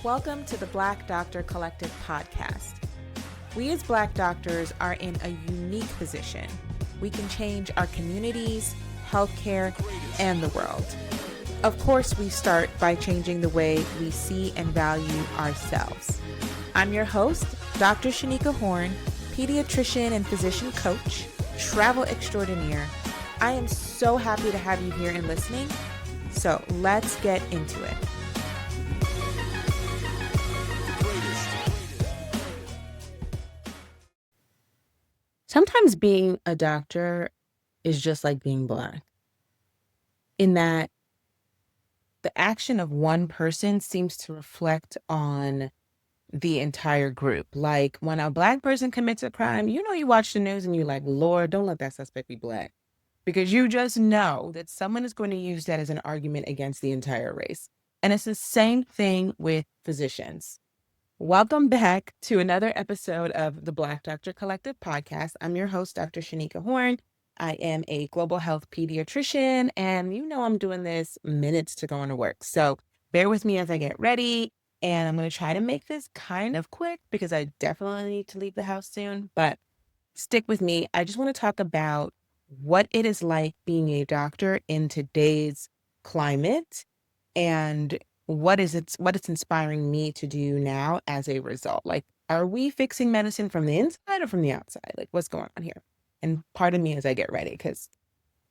Welcome to the Black Doctor Collective podcast. We as Black doctors are in a unique position. We can change our communities, healthcare, and the world. Of course, we start by changing the way we see and value ourselves. I'm your host, Dr. Shanika Horn, pediatrician and physician coach, travel extraordinaire. I am so happy to have you here and listening. So let's get into it. Sometimes being a doctor is just like being Black, in that the action of one person seems to reflect on the entire group. Like when a Black person commits a crime, you watch the news and you're like, Lord, don't let that suspect be Black. Because you just know that someone is going to use that as an argument against the entire race. And it's the same thing with physicians. Welcome back to another episode of the Black Doctor Collective podcast. I'm your host, Dr. Shanika Horn. I am a global health pediatrician, and I'm doing this minutes to go into work. So bear with me as I get ready, and I'm going to try to make this kind of quick because I definitely need to leave the house soon, but stick with me. I just want to talk about what it is like being a doctor in today's climate and what it's inspiring me to do now as a result. Like, are we fixing medicine from the inside or from the outside? Like, what's going on here? And pardon me as I get ready, because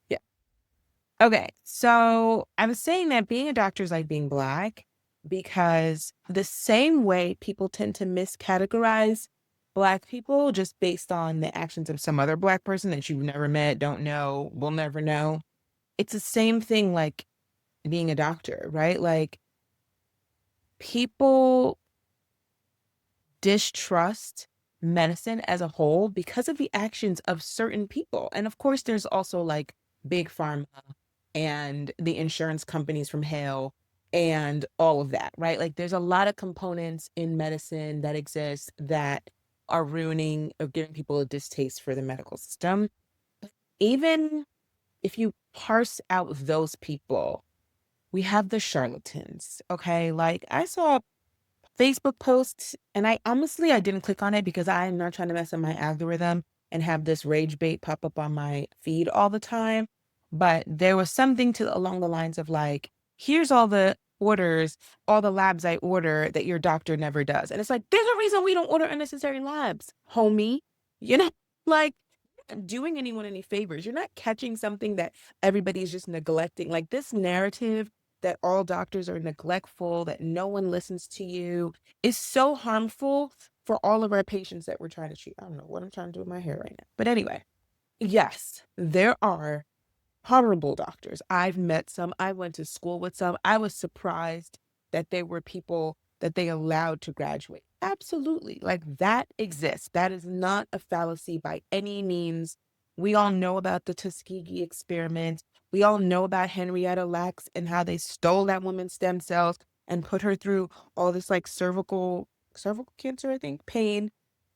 yeah. Okay, so I was saying that being a doctor is like being Black because the same way people tend to miscategorize Black people just based on the actions of some other Black person that you've never met, don't know, will never know. It's the same thing like being a doctor, right? Like, people distrust medicine as a whole because of the actions of certain people. And of course, there's also like big pharma and the insurance companies from hell and all of that, right? Like, there's a lot of components in medicine that exist that are ruining or giving people a distaste for the medical system. Even if you parse out those people, we have the charlatans, okay? Like, I saw Facebook posts, and I didn't click on it because I'm not trying to mess up my algorithm and have this rage bait pop up on my feed all the time. But there was something along the lines of like, here's all the orders, all the labs I order that your doctor never does. And it's like, there's a reason we don't order unnecessary labs, homie. You know, like, you're not doing anyone any favors. You're not catching something that everybody's just neglecting. Like, this narrative that all doctors are neglectful, that no one listens to you, is so harmful for all of our patients that we're trying to treat. I don't know what I'm trying to do with my hair right now. But anyway, yes, there are horrible doctors. I've met some. I went to school with some. I was surprised that there were people that they allowed to graduate. Absolutely. Like, that exists. That is not a fallacy by any means. We all know about the Tuskegee experiment. We all know about Henrietta Lacks and how they stole that woman's stem cells and put her through all this like cervical cancer, I think, pain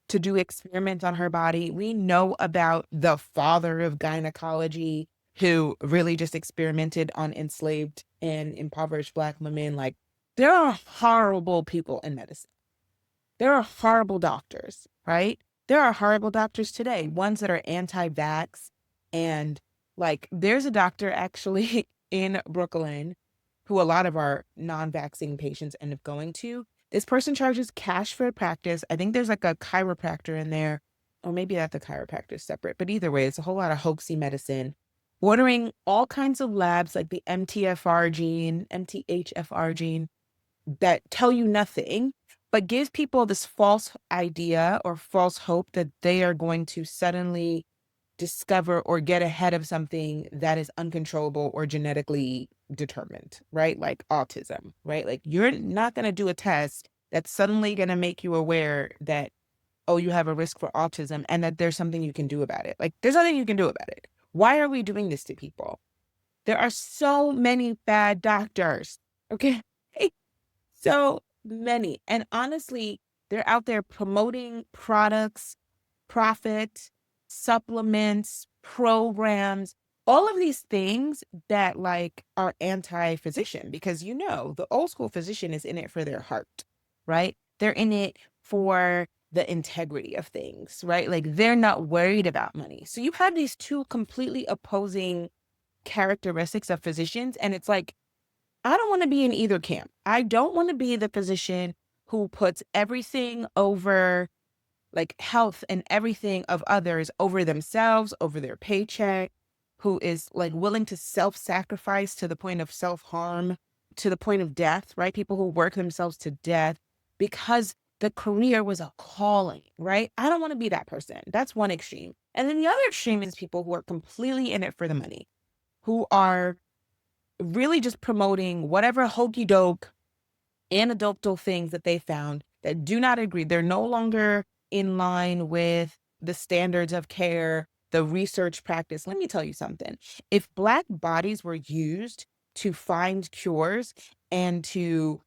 to do experiments on her body. We know about the father of gynecology who really just experimented on enslaved and impoverished Black women. Like, there are horrible people in medicine. There are horrible doctors, right? There are horrible doctors today, ones that are anti-vax. And like, there's a doctor actually in Brooklyn who a lot of our non-vaccine patients end up going to. This person charges cash for a practice. I think there's like a chiropractor in there, or maybe that the chiropractor is separate. But either way, it's a whole lot of hoaxy medicine, ordering all kinds of labs like the MTHFR gene that tell you nothing, but gives people this false idea or false hope that they are going to suddenly discover or get ahead of something that is uncontrollable or genetically determined, right? Like autism, right? Like, you're not going to do a test that's suddenly going to make you aware that, oh, you have a risk for autism and that there's something you can do about it. Like, there's nothing you can do about it. Why are we doing this to people? There are so many bad doctors, okay? So many. And honestly, they're out there promoting products, profit, supplements, programs, all of these things that like are anti-physician, because the old school physician is in it for their heart. right? They're in it for the integrity of things, right? Like they're not worried about money. So you have these two completely opposing characteristics of physicians. And it's like, I don't want to be in either camp. I don't want to be the physician who puts everything over, like health and everything of others over themselves, over their paycheck, who is like willing to self-sacrifice to the point of self-harm, to the point of death, right? People who work themselves to death because the career was a calling, right? I don't want to be that person. That's one extreme. And then the other extreme is people who are completely in it for the money, who are really just promoting whatever hokey doke anecdotal things that they found that do not agree. They're no longer in line with the standards of care, the research practice. Let me tell you something. If Black bodies were used to find cures and to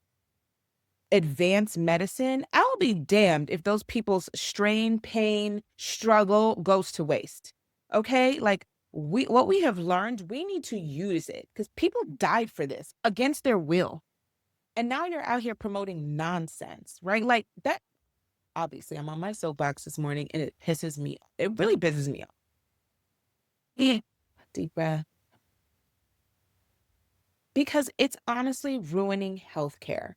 advance medicine, I'll be damned if those people's strain, pain, struggle goes to waste. Okay? Like what we have learned, we need to use it because people died for this against their will. And now you're out here promoting nonsense, right? Like that. Obviously, I'm on my soapbox this morning and it pisses me off. It really pisses me off. Yeah. Deep breath. Because it's honestly ruining healthcare.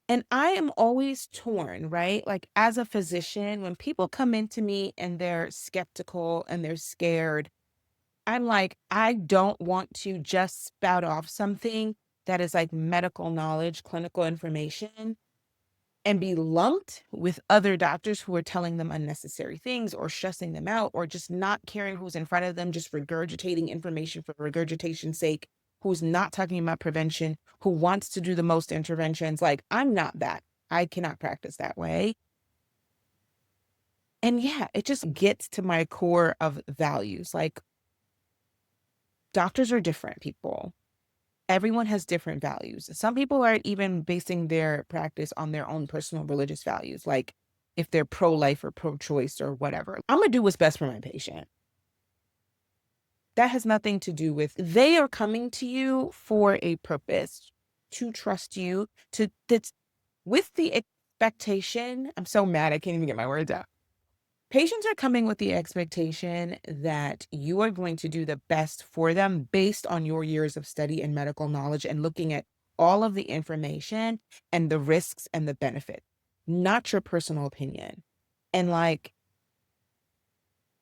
And I am always torn, right? Like as a physician, when people come into me and they're skeptical and they're scared, I'm like, I don't want to just spout off something that is like medical knowledge, clinical information, and be lumped with other doctors who are telling them unnecessary things or stressing them out or just not caring who's in front of them, just regurgitating information for regurgitation's sake, who's not talking about prevention, who wants to do the most interventions. Like, I'm not that. I cannot practice that way. And yeah, it just gets to my core of values. Like, doctors are different people. Everyone has different values. Some people are even basing their practice on their own personal religious values, like if they're pro-life or pro-choice or whatever. I'm going to do what's best for my patient. That has nothing to do with, they are coming to you for a purpose, to trust you, to that's with the expectation. I'm so mad I can't even get my words out. Patients are coming with the expectation that you are going to do the best for them based on your years of study and medical knowledge and looking at all of the information and the risks and the benefits, not your personal opinion. And like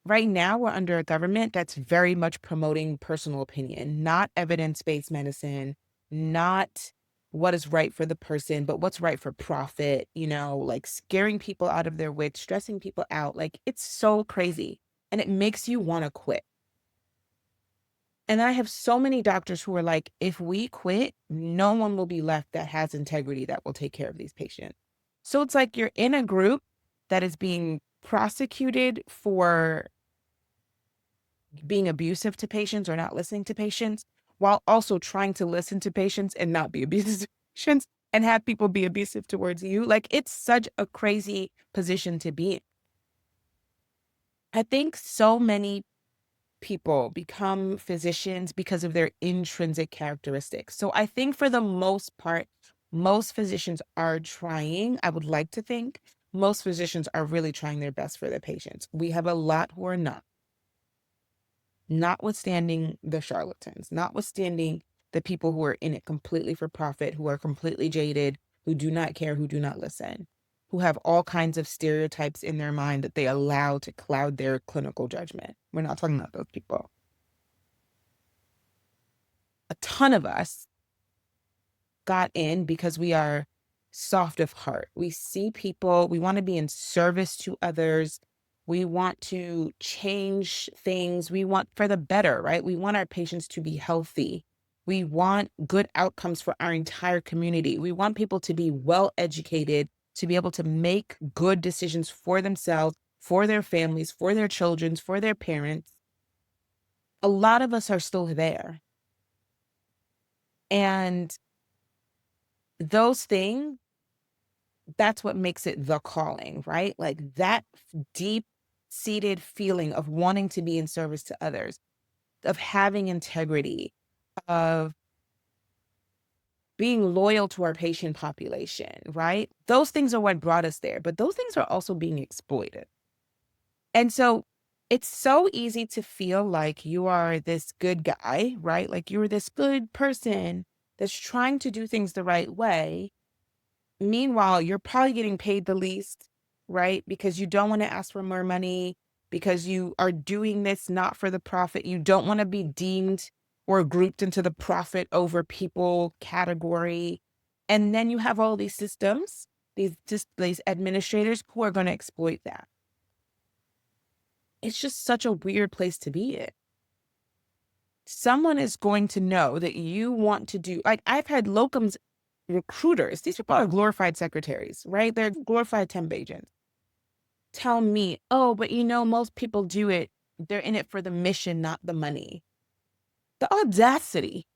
right now, we're under a government that's very much promoting personal opinion, not evidence-based medicine, not what is right for the person, but what's right for profit, like scaring people out of their wits, stressing people out. Like it's so crazy. And it makes you want to quit. And I have so many doctors who are like, if we quit, no one will be left that has integrity that will take care of these patients. So it's like you're in a group that is being prosecuted for being abusive to patients or not listening to patients, while also trying to listen to patients and not be abusive to patients and have people be abusive towards you. Like it's such a crazy position to be in. I think so many people become physicians because of their intrinsic characteristics. So I think for the most part, most physicians are trying, I would like to think, most physicians are really trying their best for their patients. We have a lot who are not. Notwithstanding the charlatans, notwithstanding the people who are in it completely for profit, who are completely jaded, who do not care, who do not listen, who have all kinds of stereotypes in their mind that they allow to cloud their clinical judgment. We're not talking about those people. A ton of us got in because we are soft of heart. We see people, we want to be in service to others. We want to change things. We want for the better, right? We want our patients to be healthy. We want good outcomes for our entire community. We want people to be well educated, to be able to make good decisions for themselves, for their families, for their children, for their parents. A lot of us are still there. And those things, that's what makes it the calling, right? Like that deep seated feeling of wanting to be in service to others, of having integrity, of being loyal to our patient population, right? Those things are what brought us there, but those things are also being exploited. And so it's so easy to feel like you are this good guy, right? Like you're this good person that's trying to do things the right way. Meanwhile, you're probably getting paid the least, right? Because you don't want to ask for more money, because you are doing this not for the profit. You don't want to be deemed or grouped into the profit over people category. And then you have all these systems, these administrators who are going to exploit that. It's just such a weird place to be in. Someone is going to know that you want to do, like, I've had locums recruiters, these people are glorified secretaries, right? They're glorified temp agents. Tell me, oh, but most people do it. They're in it for the mission, not the money. The audacity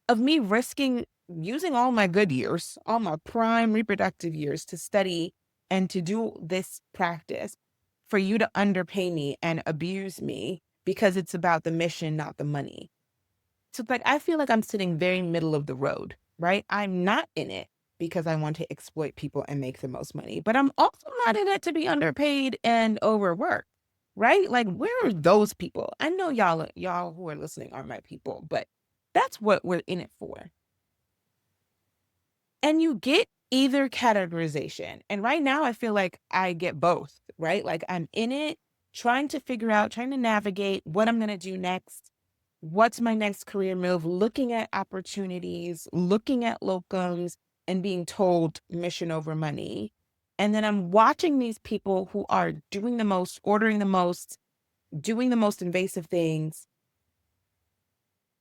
of me risking using all my good years, all my prime reproductive years to study and to do this practice for you to underpay me and abuse me because it's about the mission, not the money. So like I feel like I'm sitting very middle of the road, right? I'm not in it because I want to exploit people and make the most money, but I'm also not in it to be underpaid and overworked, right? Like where are those people? I know y'all who are listening are my people, but that's what we're in it for. And you get either categorization. And right now I feel like I get both, right? Like I'm in it trying to figure out, trying to navigate what I'm going to do next. What's my next career move? Looking at opportunities, looking at locums and being told mission over money. And then I'm watching these people who are doing the most, ordering the most, doing the most invasive things,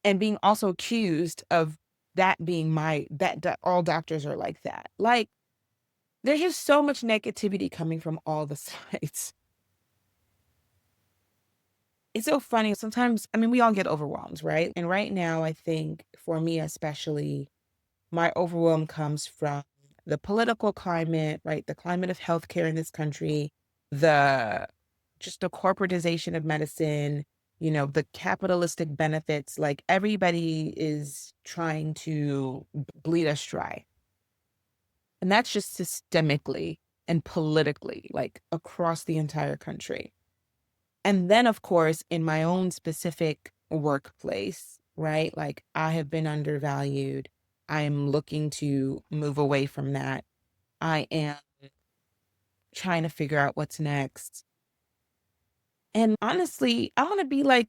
and being also accused of that being that all doctors are like that. Like, there's just so much negativity coming from all the sides. It's so funny. Sometimes, I mean, we all get overwhelmed, right? And right now, I think for me especially, my overwhelm comes from the political climate, right? The climate of healthcare in this country, the just the corporatization of medicine, the capitalistic benefits. Like everybody is trying to bleed us dry. And that's just systemically and politically, like across the entire country. And then, of course, in my own specific workplace, right? Like I have been undervalued. I am looking to move away from that. I am trying to figure out what's next. And honestly, I want to be like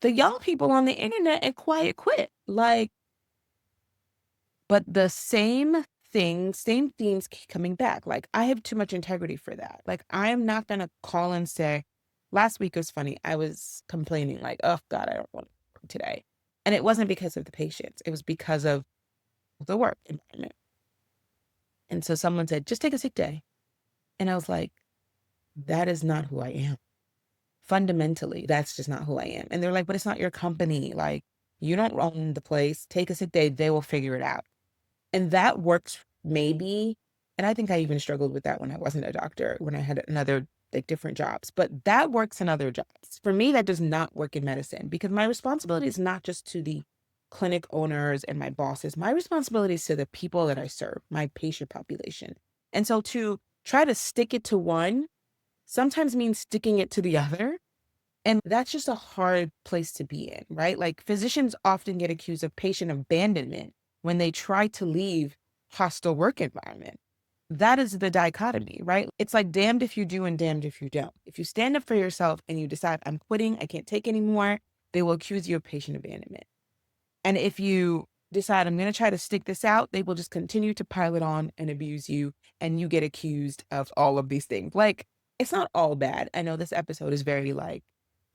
the young people on the internet and quiet quit. Like, but the same thing, same themes keep coming back. Like, I have too much integrity for that. Like, I am not going to call and say, last week was funny. I was complaining, like, oh, God, I don't want to work today. And it wasn't because of the patients, it was because of the work environment. And so someone said, just take a sick day. And I was like, that is not who I am. Fundamentally, that's just not who I am. And they're like, but it's not your company. Like, you don't own the place. Take a sick day. They will figure it out. And that works maybe. And I think I even struggled with that when I wasn't a doctor, when I had another, like different jobs. But that works in other jobs. For me, that does not work in medicine because my responsibility is not just to the clinic owners and my bosses. My responsibility is to the people that I serve, my patient population. And so to try to stick it to one sometimes means sticking it to the other. And that's just a hard place to be in, right? Like physicians often get accused of patient abandonment when they try to leave hostile work environment. That is the dichotomy, right? It's like damned if you do and damned if you don't. If you stand up for yourself and you decide, I'm quitting, I can't take anymore, they will accuse you of patient abandonment. And if you decide, I'm going to try to stick this out, they will just continue to pile it on and abuse you. And you get accused of all of these things. Like, it's not all bad. I know this episode is very like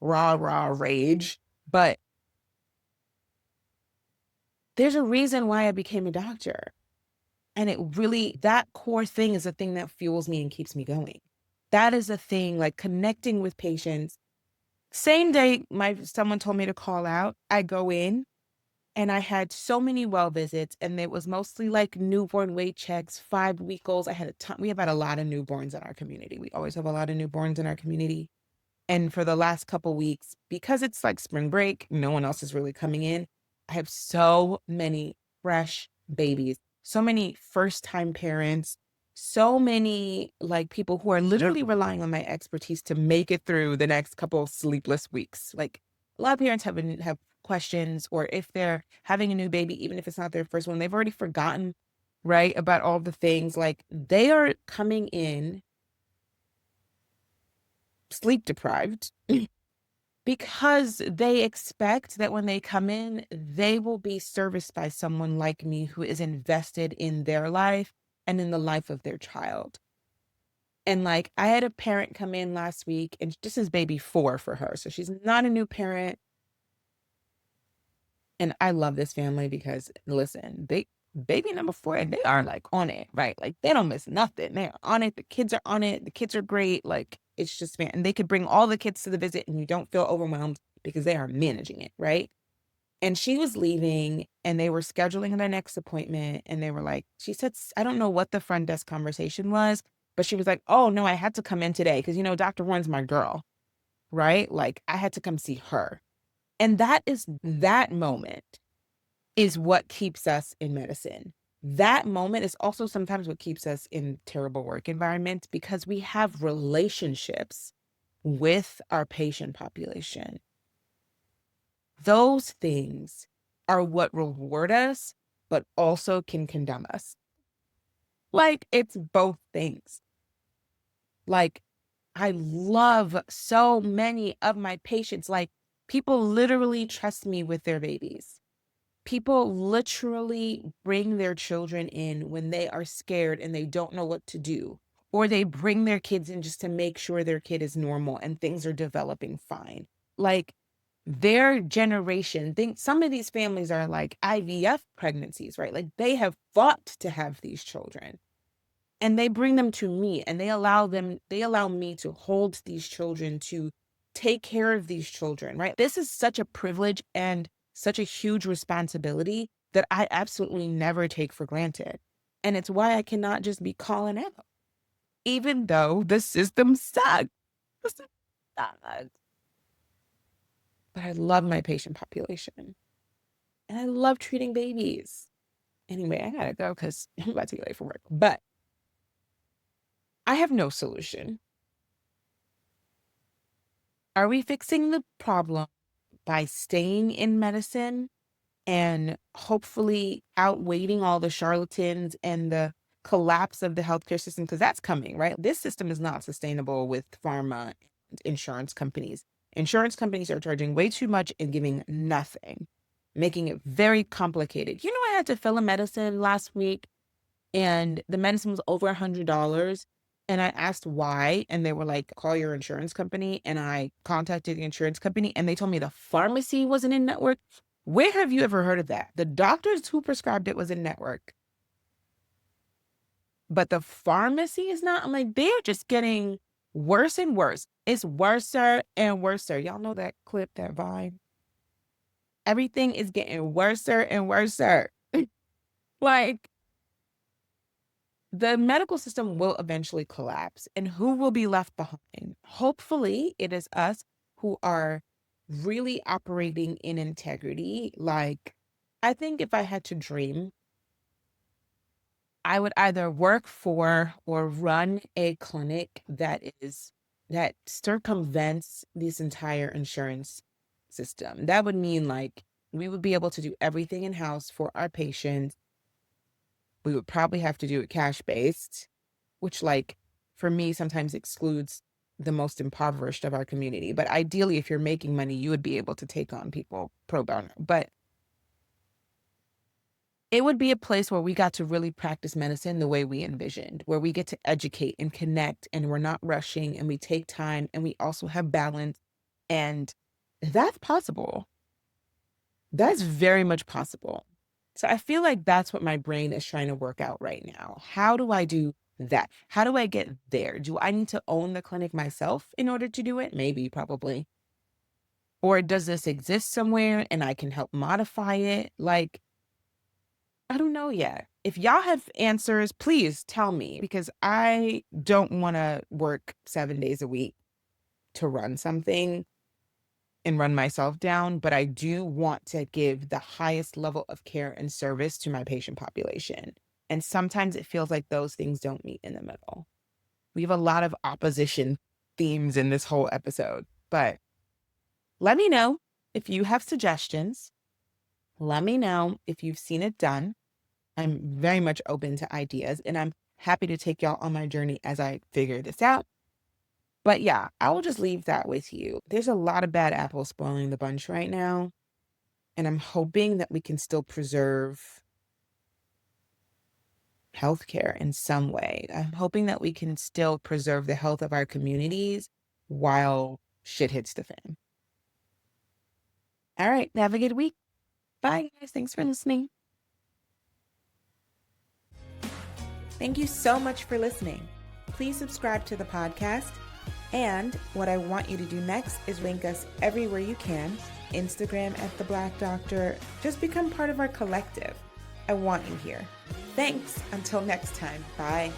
raw rage, but there's a reason why I became a doctor. And it really, that core thing is the thing that fuels me and keeps me going. That is the thing, like connecting with patients. Same day someone told me to call out, I go in and I had so many well visits and it was mostly like newborn weight checks, 5-week-olds. I had a ton, we have had a lot of newborns in our community. We always have a lot of newborns in our community. And for the last couple weeks, because it's like spring break, no one else is really coming in. I have so many fresh babies, so many first-time parents, so many, like, people who are literally relying on my expertise to make it through the next couple of sleepless weeks. Like, a lot of parents have questions, or if they're having a new baby, even if it's not their first one, they've already forgotten, right, about all the things. Like, they are coming in sleep deprived because they expect that when they come in, they will be serviced by someone like me who is invested in their life and in the life of their child. And, like, I had a parent come in last week, and this is baby 4 for her, so she's not a new parent, and I love this family because, listen, they baby number 4, and they are, like, on it, right? Like, they don't miss nothing. They're on it, the kids are on it, the kids are great, like, it's just fan and they could bring all the kids to the visit, and you don't feel overwhelmed because they are managing it, right? And she was leaving, and they were scheduling their next appointment, and they were like she said s I don't know what the front desk conversation was, but she was like, "Oh, no, I had to come in today because Dr. Warren's my girl," right? Like, I had to come see her. And that moment is what keeps us in medicine. That moment is also sometimes what keeps us in terrible work environments because we have relationships with our patient population. Those things are what reward us, but also can condemn us. Like, it's both things. Like, I love so many of my patients. Like, people literally trust me with their babies. People literally bring their children in when they are scared and they don't know what to do, or they bring their kids in just to make sure their kid is normal and things are developing fine. Like, their generation, think some of these families are like IVF pregnancies, right? Like, they have fought to have these children, and they bring them to me, and they allow me to hold these children, to take care of these children, right? This is such a privilege and such a huge responsibility that I absolutely never take for granted. And it's why I cannot just be calling out, even though the system sucks. The system sucks. But I love my patient population, and I love treating babies. Anyway, I gotta go because I'm about to get late for work. But I have no solution. Are we fixing the problem by staying in medicine and hopefully outweighing all the charlatans and the collapse of the healthcare system? Because that's coming, right? This system is not sustainable with pharma and insurance companies. Insurance companies are charging way too much and giving nothing, making it very complicated. I had to fill a medicine last week, and the medicine was over $100. And I asked why, and they were like, call your insurance company. And I contacted the insurance company, and they told me the pharmacy wasn't in network. Where have you ever heard of that? The doctors who prescribed it was in network, but the pharmacy is not. I'm like, they're just getting worse and worse. It's worser and worser. Y'all know that clip, that Vine? Everything is getting worser and worser. Like, the medical system will eventually collapse, and who will be left behind? Hopefully, it is us who are really operating in integrity. Like, I think if I had to dream, I would either work for or run a clinic that circumvents this entire insurance system. That would mean, like, we would be able to do everything in-house for our patients. We would probably have to do it cash-based, which, like, for me, sometimes excludes the most impoverished of our community. But ideally, if you're making money, you would be able to take on people pro bono. But it would be a place where we got to really practice medicine the way we envisioned, where we get to educate and connect, and we're not rushing, and we take time, and we also have balance. And that's possible. That's very much possible. So I feel like that's what my brain is trying to work out right now. How do I do that? How do I get there? Do I need to own the clinic myself in order to do it? Maybe, probably. Or does this exist somewhere and I can help modify it? Like, I don't know yet. If y'all have answers, please tell me, because I don't want to work 7 days a week to run something. and run myself down, but I do want to give the highest level of care and service to my patient population. And sometimes it feels like those things don't meet in the middle. We have a lot of opposition themes in this whole episode, but let me know if you have suggestions. Let me know if you've seen it done. I'm very much open to ideas, and I'm happy to take y'all on my journey as I figure this out. But yeah, I will just leave that with you. There's a lot of bad apples spoiling the bunch right now, and I'm hoping that we can still preserve healthcare in some way. I'm hoping that we can still preserve the health of our communities while shit hits the fan. All right, have a good week. Bye, guys. Thanks for listening. Thank you so much for listening. Please subscribe to the podcast. And what I want you to do next is link us everywhere you can. Instagram at The Black Doctor. Just become part of our collective. I want you here. Thanks. Until next time. Bye.